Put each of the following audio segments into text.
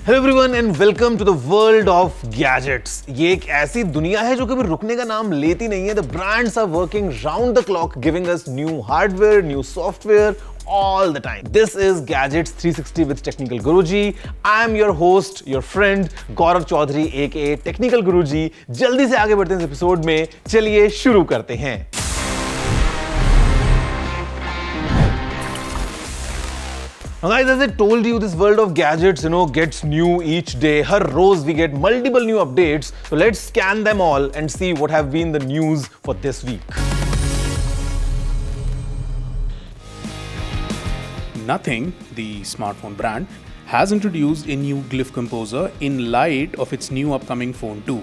Hello everyone and welcome to the world of gadgets. ये एक ऐसी दुनिया है जो कभी रुकने का नाम लेती नहीं है। The brands are working round the clock giving us new hardware, new software all the time. This is Gadgets 360 with Technical Guruji. I am your host, your friend Gaurav Chaudhary aka Technical Guruji. जल्दी से आगे बढ़ते हैं इस episode में, चलिए शुरू करते हैं। Now guys, as I told you, this world of gadgets, gets new each day. Her rose we get multiple new updates. So let's scan them all and see what have been the news for this week. Nothing, the smartphone brand, has introduced a new glyph composer in light of its new upcoming phone 2.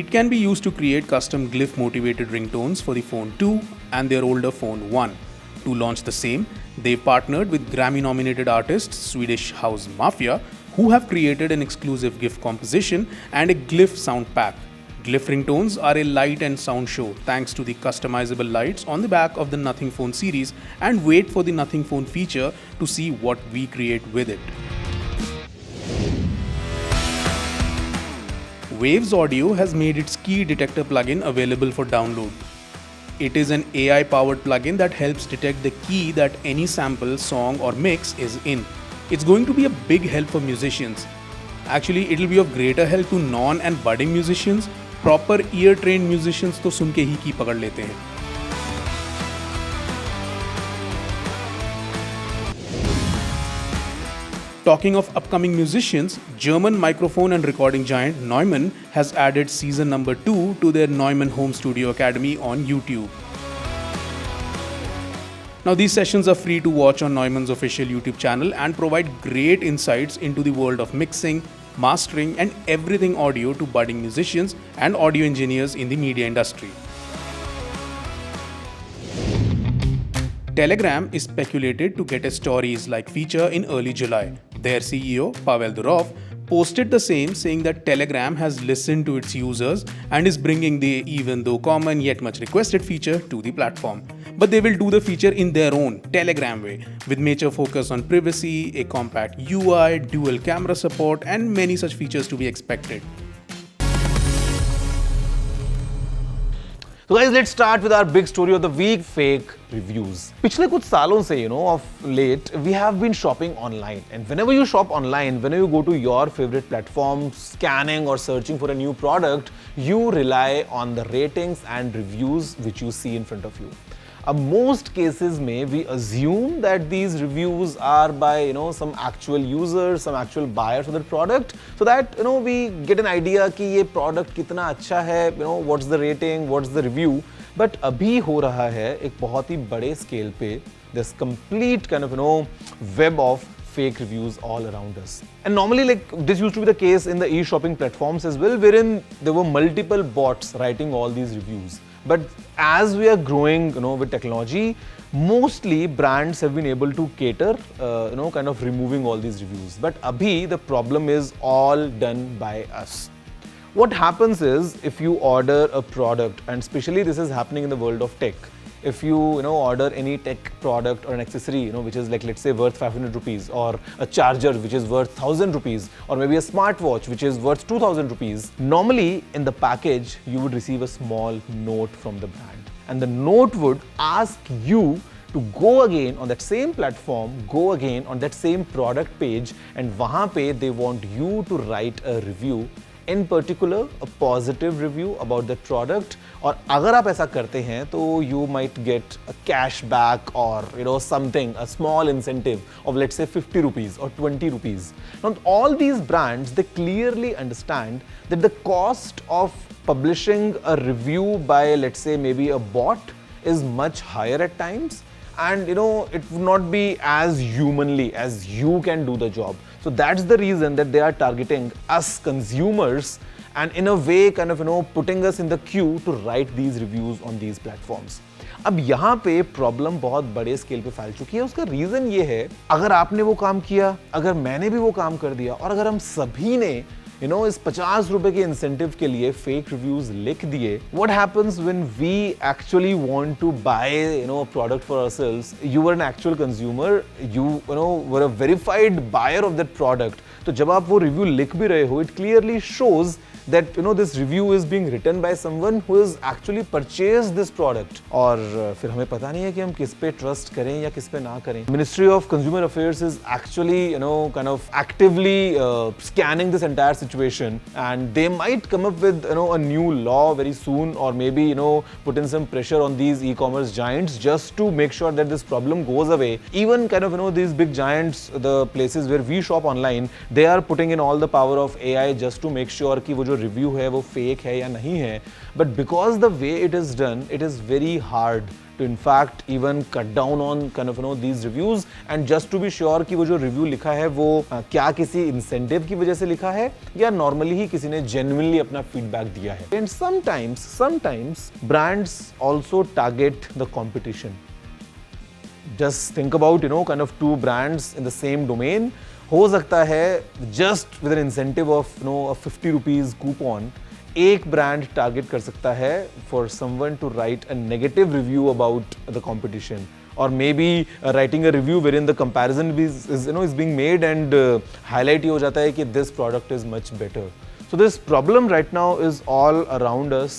It can be used to create custom glyph motivated ringtones for the phone 2 and their older phone 1. To launch the same, they partnered with Grammy nominated artist Swedish House Mafia, who have created an exclusive GIF composition and a glyph sound pack. Glyph ringtones are a light and sound show thanks to the customizable lights on the back of the Nothing Phone series, and wait for the Nothing Phone feature to see what we create with it. Waves Audio has made its key detector plugin available for download. It is an AI-powered plugin that helps detect the key that any sample, song or mix is in. It's going to be a big help for musicians. Actually, it will be of greater help to non and budding musicians. Proper ear-trained musicians तो सुन के ही की पकड़ लेते हैं. Talking of upcoming musicians, German microphone and recording giant Neumann has added season number 2 to their Neumann Home Studio Academy on YouTube. Now these sessions are free to watch on Neumann's official YouTube channel and provide great insights into the world of mixing, mastering and everything audio to budding musicians and audio engineers in the media industry. Telegram is speculated to get a stories like feature in early July. Their CEO, Pavel Durov, posted the same, saying that Telegram has listened to its users and is bringing the even though common yet much requested feature to the platform. But they will do the feature in their own Telegram way, with major focus on privacy, a compact UI, dual camera support and many such features to be expected. So guys, let's start with our big story of the week, fake reviews. पिछले कुछ सालों से, of late, we have been shopping online. And whenever you shop online, whenever you go to your favorite platform, scanning or searching for a new product, you rely on the ratings and reviews which you see in front of you. Most cases में we assume that these reviews are by some actual users, some actual buyers of the product, so that we get an idea कि ये product कितना अच्छा है, what's the rating, what's the review. But अभी हो रहा है एक बहुत ही बड़े scale पे this complete kind of web of fake reviews all around us. And normally this used to be the case in the e-shopping platforms as well, wherein there were multiple bots writing all these reviews. But as we are growing, with technology, mostly brands have been able to cater, kind of removing all these reviews. But abhi, the problem is all done by us. What happens is, if you order a product, and especially this is happening in the world of tech, if you order any tech product or an accessory, which is let's say worth 500 rupees, or a charger which is worth 1000 rupees, or maybe a smartwatch which is worth 2000 rupees, normally in the package you would receive a small note from the brand, and the note would ask you to go again on that same platform, go again on that same product page, and wahan pe they want you to write a review, in particular a positive review about that product. और अगर आप ऐसा करते हैं तो you might get a cashback or something, a small incentive of let's say 50 rupees or 20 rupees. Now all these brands, they clearly understand that the cost of publishing a review by let's say maybe a bot is much higher at times, and it would not be as humanly as you can do the job. So that's the reason that they are targeting us consumers, and in a way kind of putting us in the queue to write these reviews on these platforms. अब यहाँ पे problem बहुत बड़े scale पे फैल चुकी है। उसका रीजन ये है, अगर आपने वो काम किया, अगर मैंने भी वो काम कर दिया, और अगर हम सभी ने इस 50 रुपए के इंसेंटिव के लिए फेक रिव्यूज लिख दिए. What happens when we actually want to buy a product for ourselves? You were an actual consumer, you were a verified buyer of that product. तो जब आप वो रिव्यू लिख भी रहे हो, it clearly shows that this review is being written by someone who has actually purchased this product. और फिर हमें पता नहीं है कि हम किस पे ट्रस्ट करें या किस पे ना करें. Ministry of Consumer Affairs is actually kind of actively scanning this entire situation, and they might come up with a new law very soon, or maybe put in some pressure on these e-commerce giants just to make sure that this problem goes away. Even kind of these big giants, the places where we shop online, they are putting in all the power of AI just to make sure कि वो जो review है वो fake है या नहीं है. But because the way it is done, it is very hard to in fact even cut down on kind of these reviews, and just to be sure कि वो जो रिव्यू लिखा है वो क्या किसी इंसेंटिव की वजह से लिखा है या नॉर्मली ही किसी ने जेन्युइनली अपना फीडबैक दिया है. And sometimes brands also target the competition. Just think about kind of two brands in the same domain. हो सकता है just with an incentive of ₹50 coupon एक ब्रांड टारगेट कर सकता है for someone to write a negative review about the competition, or maybe writing a review wherein the comparison is being made and highlight ही हो जाता है कि this product is much better. So this problem right now is all around us.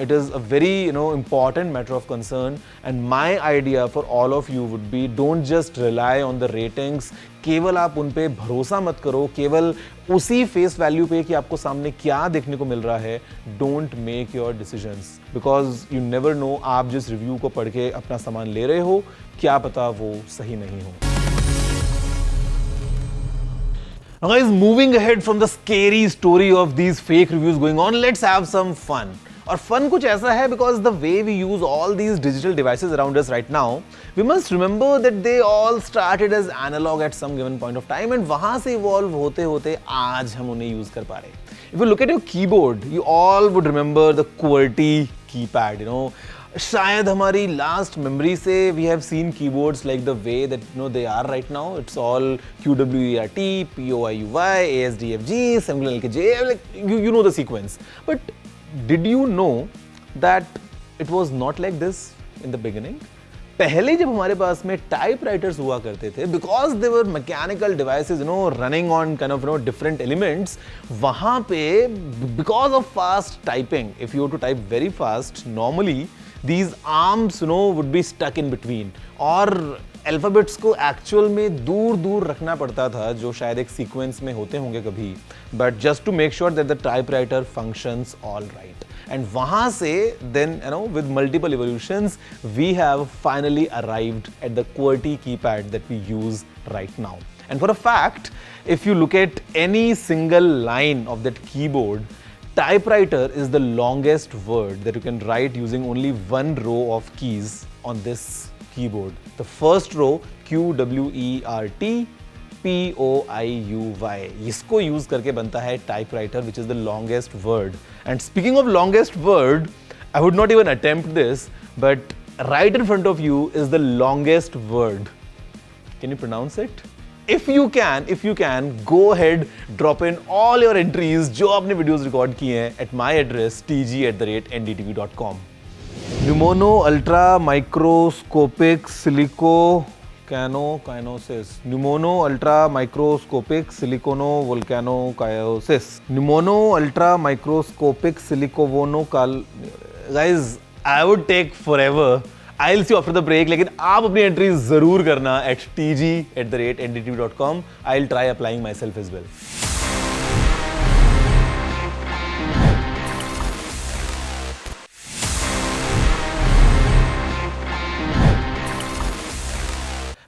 It is a very important matter of concern, and my idea for all of you would be, don't just rely on the ratings. केवल आप उन पे भरोसा मत करो, केवल उसी face value पे कि आपको सामने क्या देखने को मिल रहा है. Don't make your decisions because you never know, आप जिस रिव्यू को पढ़ के अपना सामान ले रहे हो क्या पता वो सही नहीं हो. Now guys, moving ahead from the scary story of these fake reviews going on, let's have some fun. और fun कुछ ऐसा है because the way we use all these digital devices around us right now, we must remember that they all started as analog at some given point of time, and वहाँ से evolve होते होते आज हम उन्हें use कर पा रहे हैं. If you look at your keyboard, you all would remember the QWERTY keypad. शायद हमारी लास्ट मेमोरी से we have seen keyboards like the way that they are right now. It's all QWERT, POIUY, ASDFG, SEMGLNLKJ, like you know the sequence. But did you know that it was not like this in the beginning? पहले जब हमारे पास में typewriters हुआ करते थे, because they were mechanical devices running on kind of different elements, वहां पे because of fast typing, if you to type very fast, normally these arms would be stuck in between, और अल्फाबेट्स को actual में दूर दूर रखना पड़ता था जो शायद एक सीक्वेंस में होते होंगे कभी, but just to make sure that the typewriter functions all right. And वहां से then with multiple evolutions we have finally arrived at the QWERTY keypad that we use right now. And for a fact, if you look at any single line of that keyboard, typewriter is the longest word that you can write using only one row of keys on this keyboard. The first row, QWERT, POIUY. इसको use करके बनता है typewriter, which is the longest word. And speaking of longest word, I would not even attempt this, but right in front of you is the longest word. Can you pronounce it? If you can, go ahead, drop in all your entries जो आपने videos record किए हैं at my address tg@ndtv.com. Pneumono ultra microscopic silicovolcanosis. Pneumono ultra microscopic silicovolcanosis. Pneumono ultra microscopic silicovolcanocal. Guys, I would take forever. I'll see you after the break, लेकिन आप अपनी entry जरूर करना at tg@ndtv.com. I'll try applying myself as well.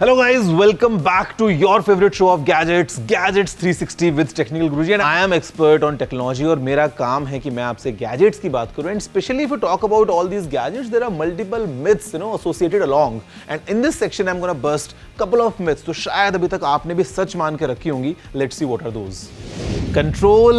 Hello guys, welcome back to your favorite show of gadgets 360 with Technical Guruji, and I am expert on technology और मेरा काम है कि मैं आपसे gadgets की बात करूं. And especially if you talk about all these gadgets, there are multiple myths associated along, and in this section I'm going to bust couple of myths तो शायद अभी तक आपने भी सच मान के रखी होंगी. Let's see what are those. Control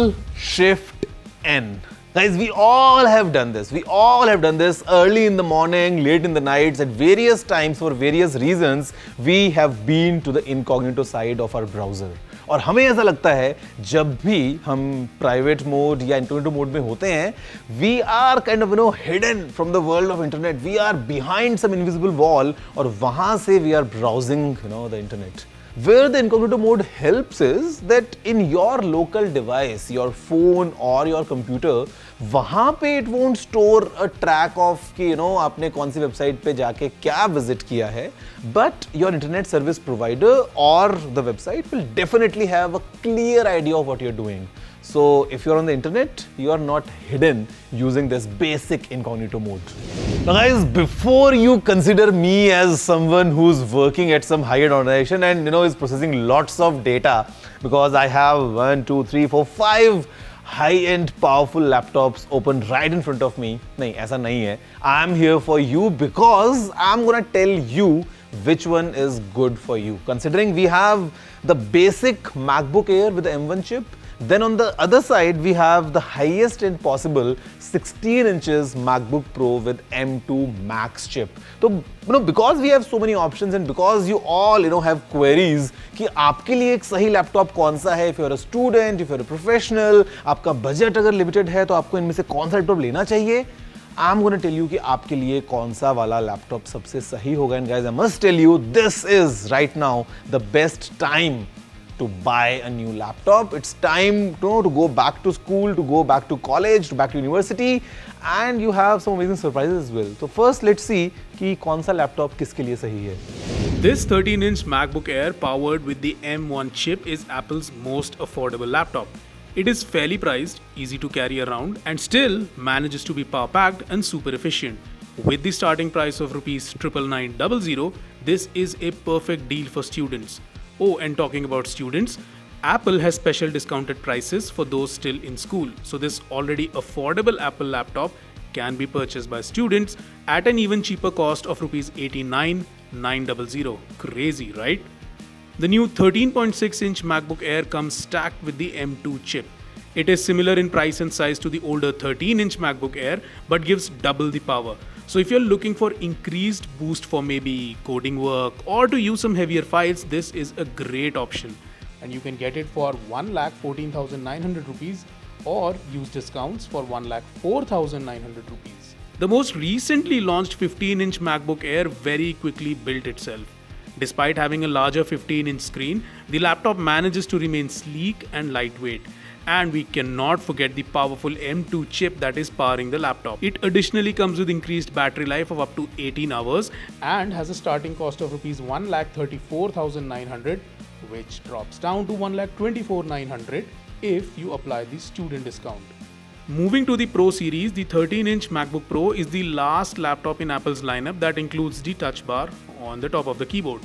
Shift N. Guys, we all have done this. We all have done this early in the morning, late in the nights, at various times for various reasons. We have been to the incognito side of our browser. और हमें ऐसा लगता है जब भी हम private mode या incognito mode में होते हैं, we are kind of hidden from the world of internet, we are behind some invisible wall, और वहां से we are browsing the internet. Where the incognito mode helps is that in your local device, your phone or your computer, वहाँ पे it won't store a track of कि आपने कौन सी website पे जाके क्या विजिट किया है, but your internet service provider or the website will definitely have a clear idea of what you're doing. So if you're on the internet, you are not hidden using this basic incognito mode. Now guys, before you consider me as someone who's working at some high-end organization and is processing lots of data, because I have 1, 2, 3, 4, 5 high-end powerful laptops open right in front of me. नहीं, ऐसा नहीं है. I'm here for you because I'm gonna tell you which one is good for you. Considering we have the basic MacBook Air with the M1 chip, then on the other side we have the highest end possible 16 inches MacBook Pro with M2 Max chip. So because we have so many options and because you all have queries कि आपके लिए एक सही laptop कौन सा है, if you're a student, if you're a professional, आपका budget अगर लिमिटेड है तो आपको इनमें से कौन सा लैपटॉप लेना चाहिए, I'm going to tell you कि आपके लिए कौन सा वाला लैपटॉप सबसे सही होगा. And guys, I must tell you, this is right now the best time to buy a new laptop. It's time to go back to school, to go back to college, to back to university, and you have some amazing surprises as well. So first, let's see कि कौन सा laptop किसके लिए सही है. This 13-inch MacBook Air powered with the M1 chip is Apple's most affordable laptop. It is fairly priced, easy to carry around, and still manages to be power-packed and super efficient. With the starting price of Rs 99900, this is a perfect deal for students. Oh, and talking about students, Apple has special discounted prices for those still in school. So this already affordable Apple laptop can be purchased by students at an even cheaper cost of Rs 89,900. Crazy, right? The new 13.6-inch MacBook Air comes stacked with the M2 chip. It is similar in price and size to the older 13-inch MacBook Air, but gives double the power. So if you're looking for increased boost for maybe coding work or to use some heavier files, this is a great option. And you can get it for 1,14,900 rupees or use discounts for 1,04,900 rupees. The most recently launched 15-inch MacBook Air very quickly built itself. Despite having a larger 15-inch screen, the laptop manages to remain sleek and lightweight. And we cannot forget the powerful M2 chip that is powering the laptop. It additionally comes with increased battery life of up to 18 hours and has a starting cost of Rs 1,34,900, which drops down to 1,24,900 if you apply the student discount. Moving to the Pro series, the 13-inch MacBook Pro is the last laptop in Apple's lineup that includes the touch bar on the top of the keyboard.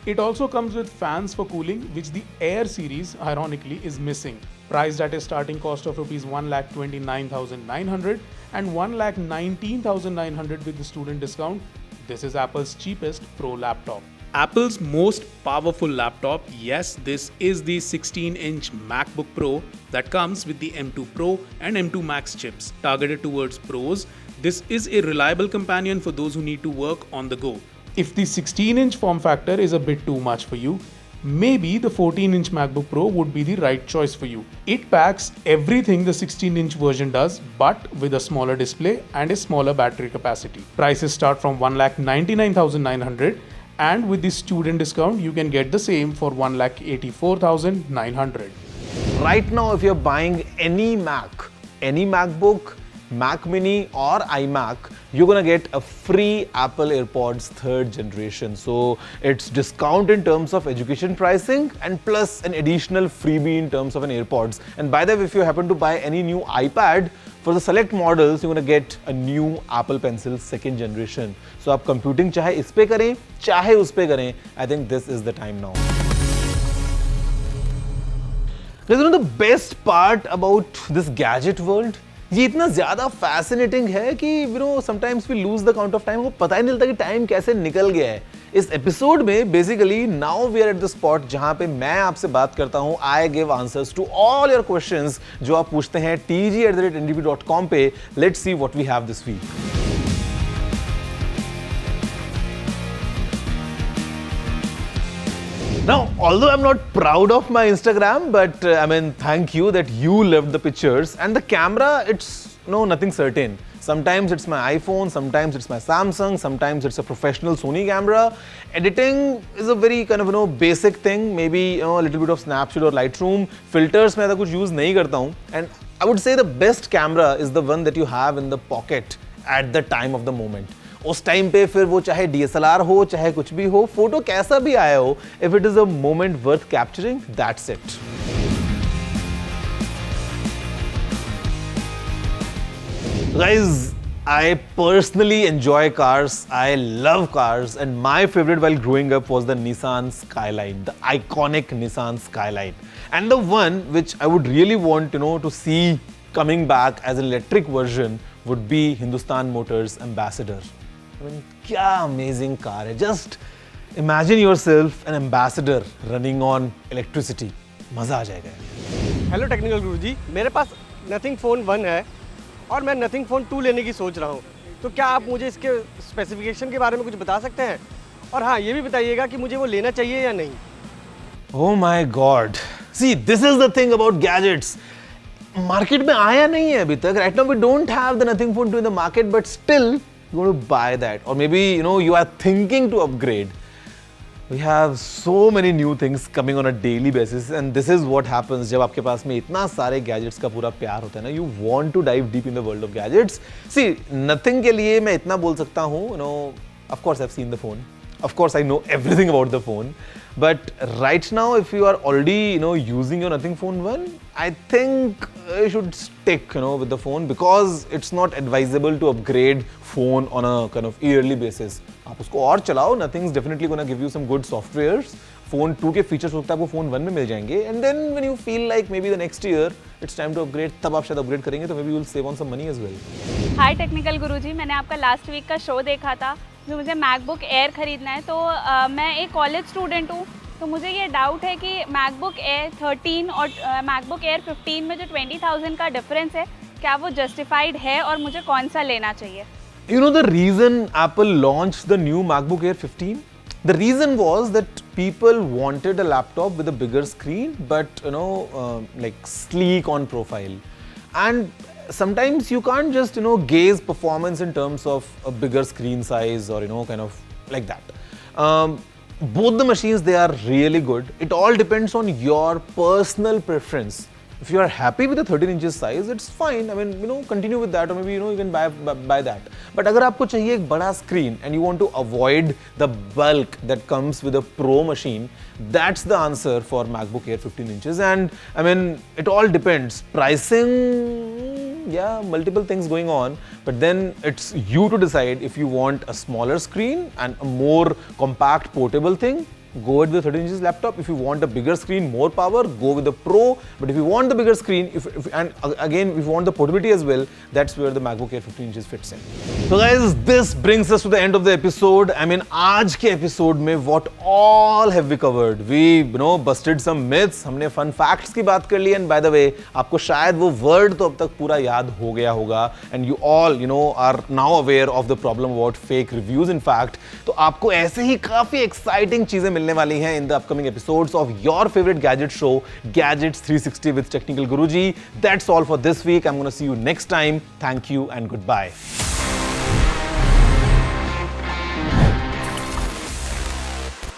It also comes with fans for cooling, which the Air series, ironically, is missing. Priced at a starting cost of Rs 1,29,900 and 1,19,900 with the student discount, this is Apple's cheapest Pro laptop. Apple's most powerful laptop, yes, this is the 16-inch MacBook Pro that comes with the M2 Pro and M2 Max chips. Targeted towards pros, this is a reliable companion for those who need to work on the go. If the 16-inch form factor is a bit too much for you, maybe the 14-inch MacBook Pro would be the right choice for you. It packs everything the 16-inch version does, but with a smaller display and a smaller battery capacity. Prices start from 1,99,900, and with the student discount, you can get the same for 1,84,900. Right now, if you're buying any Mac, any MacBook, Mac Mini or iMac, you're gonna get a free Apple AirPods 3rd generation. So it's discount in terms of education pricing and plus an additional freebie in terms of an AirPods. And by the way, if you happen to buy any new iPad, for the select models, you're gonna get a new Apple Pencil 2nd generation. So आप computing चाहे इस पे करें, चाहे उस पे करें, I think this is the time now. Guys, the best part about this gadget world, ये इतना ज़्यादा fascinating है कि sometimes we lose the count of time. वो पता ही नहीं चलता कि time कैसे निकल गया है. इस एपिसोड में basically now we are at the spot जहाँ पे मैं आपसे बात करता हूँ. I give answers to all your questions जो आप पूछते हैं tg@ndb.com पे. Let's see what we have this week. Now, although I'm not proud of my Instagram, but I mean, thank you that you loved the pictures. And the camera, it's nothing certain. Sometimes it's my iPhone, sometimes it's my Samsung, sometimes it's a professional Sony camera. Editing is a very kind of basic thing. Maybe a little bit of Snapchat or Lightroom. Filters मैं ऐसा कुछ use नहीं करता हूँ. And I would say the best camera is the one that you have in the pocket at the time of the moment. उस time पे फिर वो चाहे DSLR हो चाहे कुछ भी हो, फोटो कैसा भी आया हो, if it is a moment worth capturing, that's it. Guys, I personally enjoy cars. I love cars, and my favorite while growing up was the Nissan Skyline, the iconic Nissan Skyline, and the one which I would really want to see coming back as an electric version would be Hindustan Motors Ambassador. I mean, क्या amazing car है. Just imagine yourself an ambassador running on electricity. मजा आ जाएगा. Hello technical गुरुजी, मेरे पास nothing phone 1 है और मैं nothing phone 2 लेने की सोच रहा हूँ. तो क्या आप मुझे इसके स्पेसिफिकेशन के बारे में कुछ बता सकते हैं? और हाँ, ये भी बताइएगा कि मुझे वो लेना चाहिए या नहीं. Oh my God. See, this is the thing about gadgets. Market में आया नहीं है अभी तक. Right now we don't have the Nothing Phone 2 in the market, but still you want to buy that. Or maybe you are thinking to upgrade. We have so many new things coming on a daily basis, and this is what happens जब आपके पास में इतना सारे gadgets का पूरा प्यार होता है ना. You want to dive deep in the world of gadgets. See, nothing के लिए मैं इतना बोल सकता हूँ. Of course I've seen the phone. Of course I know everything about the phone. But right now, if you are already using your Nothing Phone 1, I think you should stick with the phone, because it's not advisable to upgrade phone on a kind of yearly basis. आप उसको और चलाओ. Nothing's definitely gonna give you some good softwares. Phone 2 के features होता है आपको Phone 1 में मिल जाएंगे. And then when you feel like maybe the next year it's time to upgrade, तब आप शायद upgrade करेंगे, तो maybe you'll save on some money as well. Hi technical गुरुजी, मैंने आपका लास्ट वीक का शो देखा था. जो मुझे मैकबुक एयर ख़रीदना है, तो मैं एक कॉलेज स्टूडेंट हूँ, तो मुझे ये डाउट है कि मैकबुक एयर 13 और मैकबुक एयर 15 में जो 20,000 का डिफरेंस है, क्या वो जस्टिफाइड है और मुझे कौन सा लेना चाहिए? You know the reason Apple launched the new MacBook Air 15? The reason was that people wanted a laptop with a bigger screen, but like sleek on profile. And sometimes you can't just gauge performance in terms of a bigger screen size or kind of like that. Both the machines, they are really good. It all depends on your personal preference. If you are happy with the 13 inches size, it's fine. I mean, continue with that, or maybe you can buy that. But अगर आपको चाहिए एक बड़ा screen and you want to avoid the bulk that comes with a pro machine, that's the answer for MacBook Air 15 inches. And I mean, it all depends. Pricing, yeah, multiple things going on, but then it's you to decide if you want a smaller screen and a more compact portable thing. Go with the 13 inches laptop. If you want a bigger screen, more power, go with the Pro. But if you want the bigger screen, and again, if you want the portability as well, that's where the MacBook Air 15 inches fits in. So guys, this brings us to the end of the episode. I mean, आज के episode में what all have we covered? We busted some myths. हमने fun facts की बात कर ली. And by the way, आपको शायद वो word तो अब तक पूरा याद हो गया होगा. And you all are now aware of the problem about fake reviews. In fact, तो आपको ऐसे ही काफी exciting चीजें मिलने वाली हैं in the upcoming episodes of your favorite gadget show, Gadgets 360 with Technical Guruji. That's all for this week. I'm going to see you next time. Thank you and goodbye.